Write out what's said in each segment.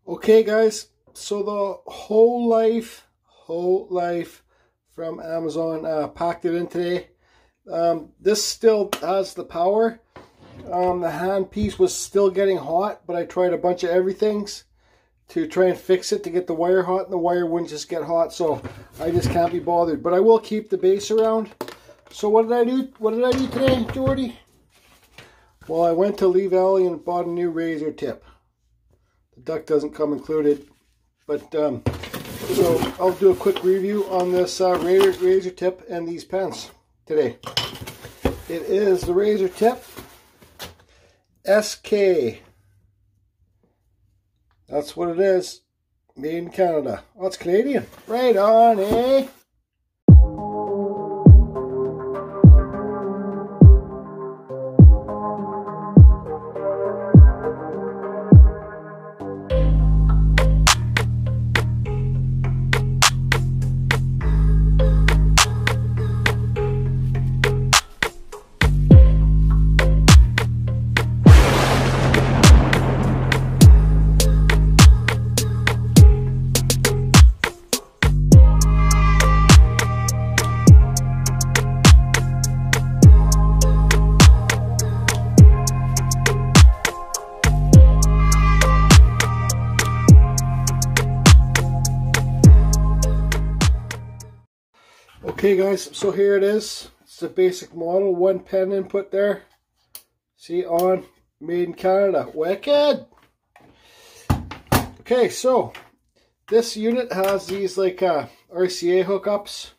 Okay guys, so the whole life from Amazon, packed it in today. This still has the power. The hand piece was still getting hot, but I tried a bunch of everythings to try and fix it to get the wire hot, and the wire wouldn't just get hot, so I just can't be bothered. But I will keep the base around. So what did I do? What did I do today, Jordy? Well, I went to Lee Valley and bought a new Razortip. The duck doesn't come included, but so I'll do a quick review on this Razortip and these pens today. It is the Razortip SK. That's what it is. Made in Canada. Oh, it's Canadian. Right on, eh? Okay guys, so here it is. It's the basic model, one pen input there. See, on, made in Canada. Wicked! Okay, so this unit has these like RCA hookups.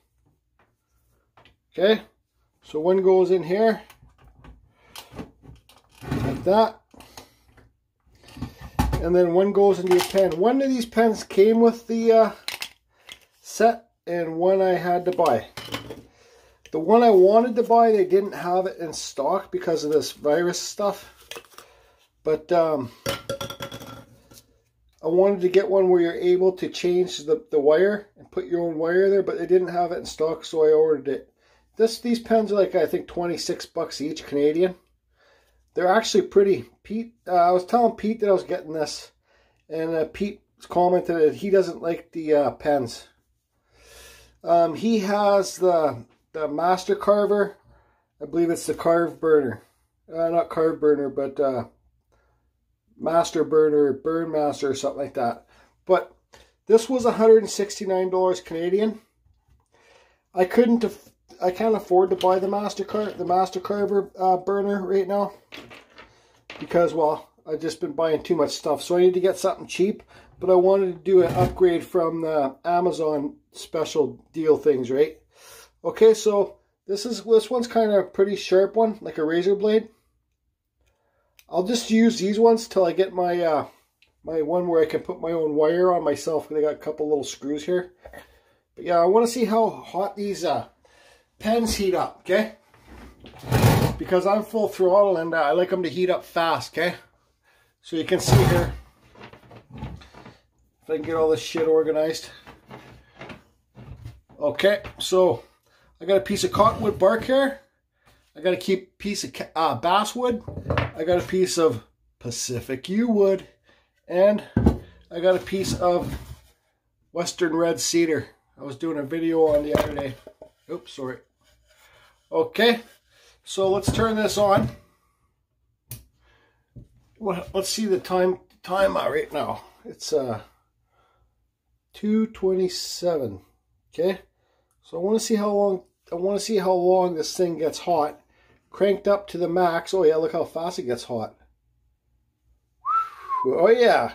Okay, so one goes in here, like that. And then one goes into your pen. One of these pens came with the set, and one I had to buy. The one I wanted to buy, they didn't have it in stock because of this virus stuff. But I wanted to get one where you're able to change the wire and put your own wire there, but they didn't have it in stock, so I ordered it. These pens are like, I think, 26 bucks each, Canadian. They're actually pretty. Pete, I was telling Pete that I was getting this, and Pete commented that he doesn't like the pens. He has the Master Carver. I believe it's the Carve Burner. Not Carve Burner, but Master Burner, Burn Master, or something like that. But this was $169 Canadian. I can't afford to buy the Master Carver burner right now because, well, I've just been buying too much stuff, so I need to get something cheap. But I wanted to do an upgrade from the Amazon special deal things, right? Okay, so this one's kind of a pretty sharp one, like a razor blade. I'll just use these ones till I get my my one where I can put my own wire on myself. They got a couple little screws here. But yeah, I want to see how hot these pens heat up, okay? Because I'm full throttle and I like them to heat up fast, okay? So you can see here. If I can get all this shit organized. Okay, so I got a piece of cottonwood bark here. I got a piece of basswood. I got a piece of Pacific yew wood. And I got a piece of western red cedar. I was doing a video on the other day. Oops, sorry. Okay, so let's turn this on. Well, let's see the time right now. It's 2:27. Okay, so I want to see how long. I want to see how long this thing gets hot. Cranked up to the max. Oh yeah, look how fast it gets hot. Oh yeah,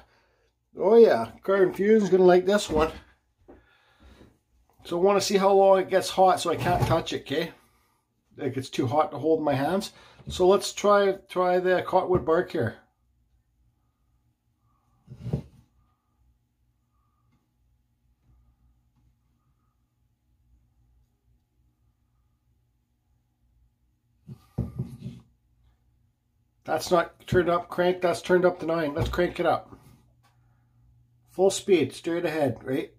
oh yeah. Carbon Fusion's gonna like this one. So I want to see how long it gets hot, so I can't touch it. Okay, like it's too hot to hold in my hands. So let's try the cottonwood bark here. That's not turned up, crank, that's turned up to 9. Let's crank it up. Full speed, straight ahead, right?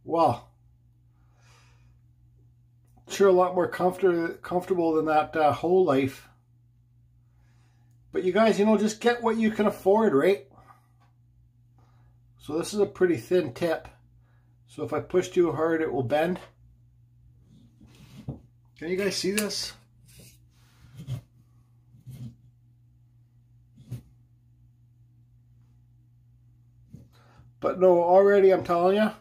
Wow. Sure, a lot more comfortable than that whole life. But you guys, you know, just get what you can afford, right? So this is a pretty thin tip. So if I push too hard, it will bend. Can you guys see this? But no, already I'm telling you,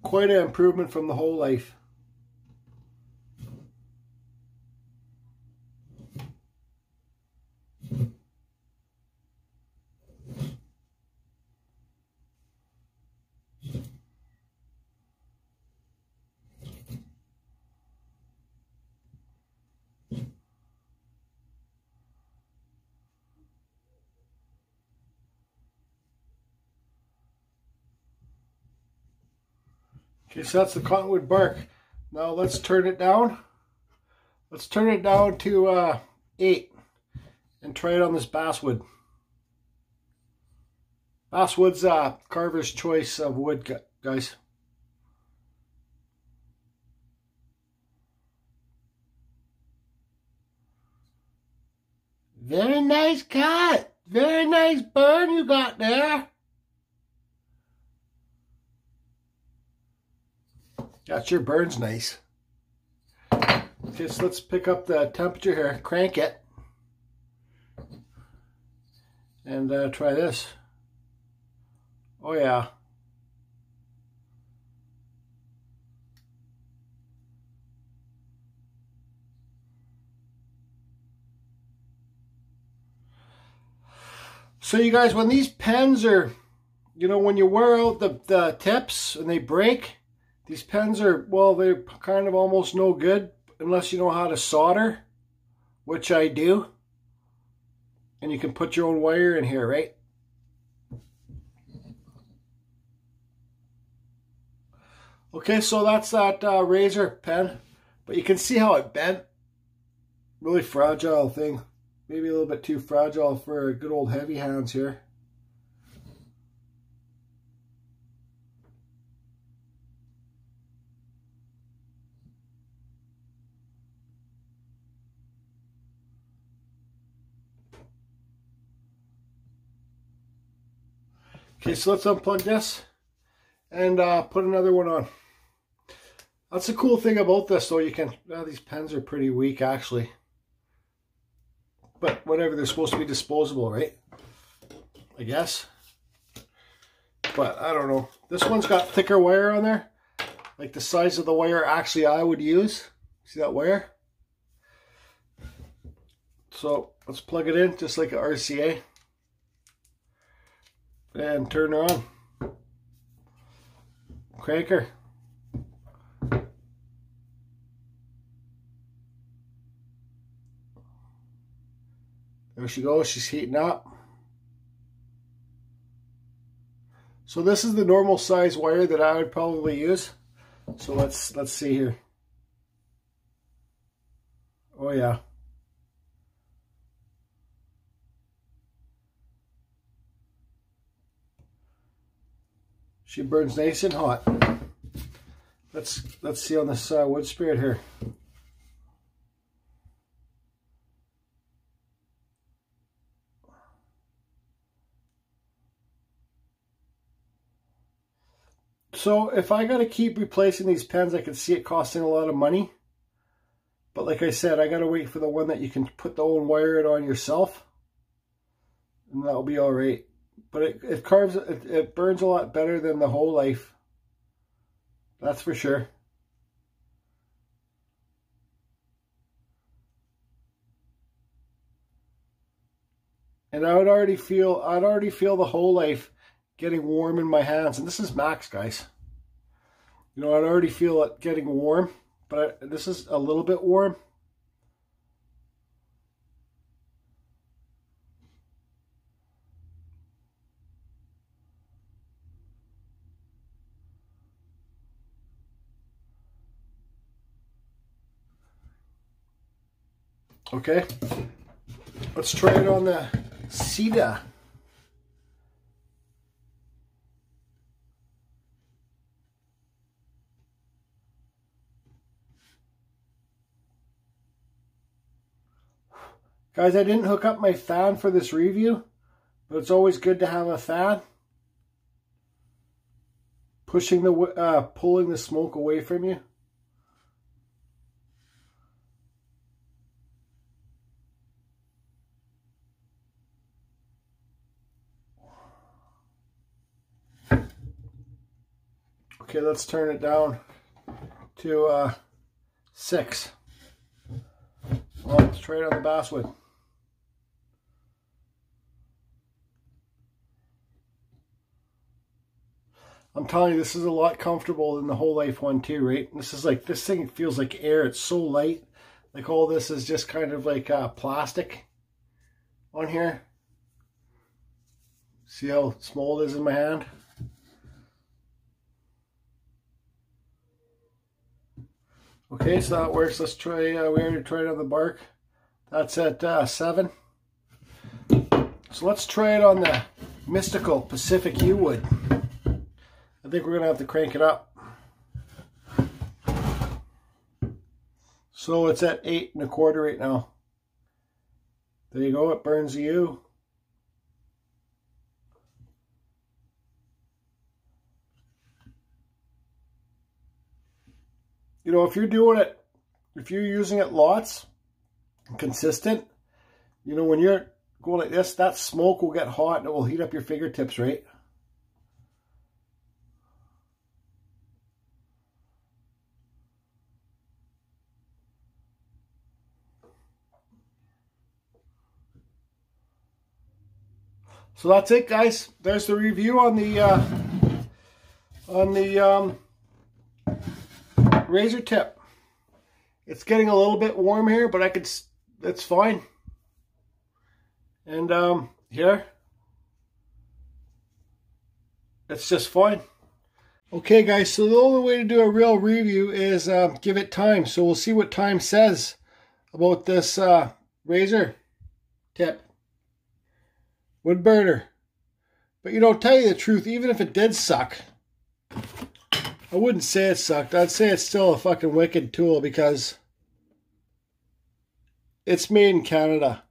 quite an improvement from the whole life. Okay, so that's the cottonwood bark. Now let's turn it down. Let's turn it down to 8 and try it on this basswood. Basswood's carver's choice of wood, guys. Very nice cut. Very nice burn you got there. That sure burns nice. Okay, so let's pick up the temperature here, crank it, and try this. Oh yeah. So you guys, when these pens are, you know, when you wear out the tips and they break, these pens are, well, they're kind of almost no good unless you know how to solder, which I do. And you can put your own wire in here, right? Okay, so that's that razor pen. But you can see how it bent. Really fragile thing. Maybe a little bit too fragile for good old heavy hands here. Okay, so let's unplug this and put another one on. That's the cool thing about this, though. You can, these pens are pretty weak, actually. But whatever, they're supposed to be disposable, right? I guess. But I don't know. This one's got thicker wire on there. Like the size of the wire actually I would use. See that wire? So let's plug it in just like an RCA. And turn her on. Crank her. There she goes, she's heating up. So this is the normal size wire that I would probably use. So let's see here. Oh yeah. She burns nice and hot. Let's see on this wood spirit here. So if I got to keep replacing these pens, I can see it costing a lot of money. But like I said, I got to wait for the one that you can put the own wire it on yourself. And that'll be all right. But it carves, it burns a lot better than the whole life. That's for sure. And I'd already feel the whole life getting warm in my hands. And this is max, guys. You know, I'd already feel it getting warm, but this is a little bit warm. Okay, let's try it on the cedar. Guys, I didn't hook up my fan for this review, but it's always good to have a fan. Pulling the smoke away from you. Okay, let's turn it down to 6. Well, let's try it on the basswood. I'm telling you, this is a lot comfortable than the Whole Life one too, right? This is like, this thing feels like air. It's so light. Like all this is just kind of like plastic on here. See how small it is in my hand? Okay, so that works. Let's try, we already tried on the bark. That's at 7. So let's try it on the Mystical Pacific Yew Wood. I think we're going to have to crank it up. So it's at 8 1/4 right now. There you go, it burns the yew. You know, if you're doing it, if you're using it lots, consistent, you know, when you're going like this, that smoke will get hot and it will heat up your fingertips, right? So that's it, guys. There's the review on the Razortip. It's getting a little bit warm here, but it's fine. And here, it's just fine. Okay, guys, so the only way to do a real review is give it time. So we'll see what time says about this Razortip wood burner. But you know, tell you the truth, even if it did suck, I wouldn't say it sucked. I'd say it's still a fucking wicked tool because it's made in Canada.